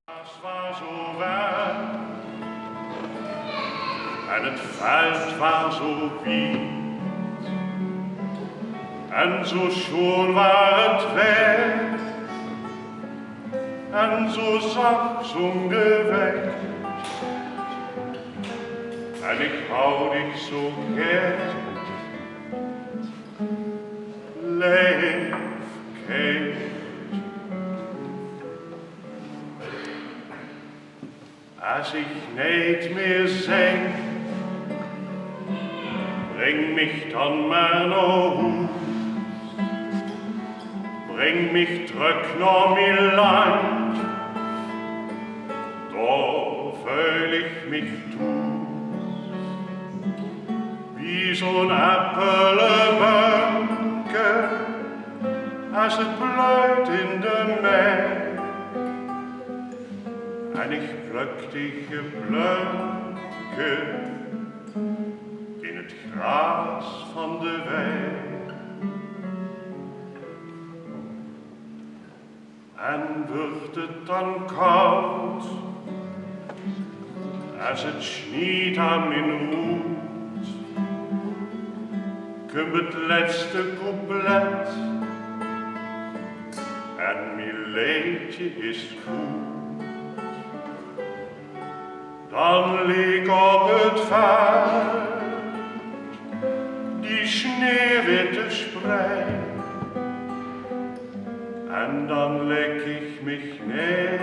Het was zo warm en het veld was zo wit en zo schoon war het weer en zo zacht zong de weg en ik hou dich zo gern. Leef, kind. Als ich nicht mehr sing, bring mich dann mal noch Hus, bring mich zurück nach mein Land, da fühl ich mich tus, wie so'n Appelebönke, als het blüht in de Meer. En ik pluk die geblunke in het gras van de wei. En wordt het dan koud, als het sneeuwt aan mijn hoed, komt het laatste couplet en mijn leedje is goed. Dan lieg op het veld die sneeuwwitte sprei en dan leg ich mich neer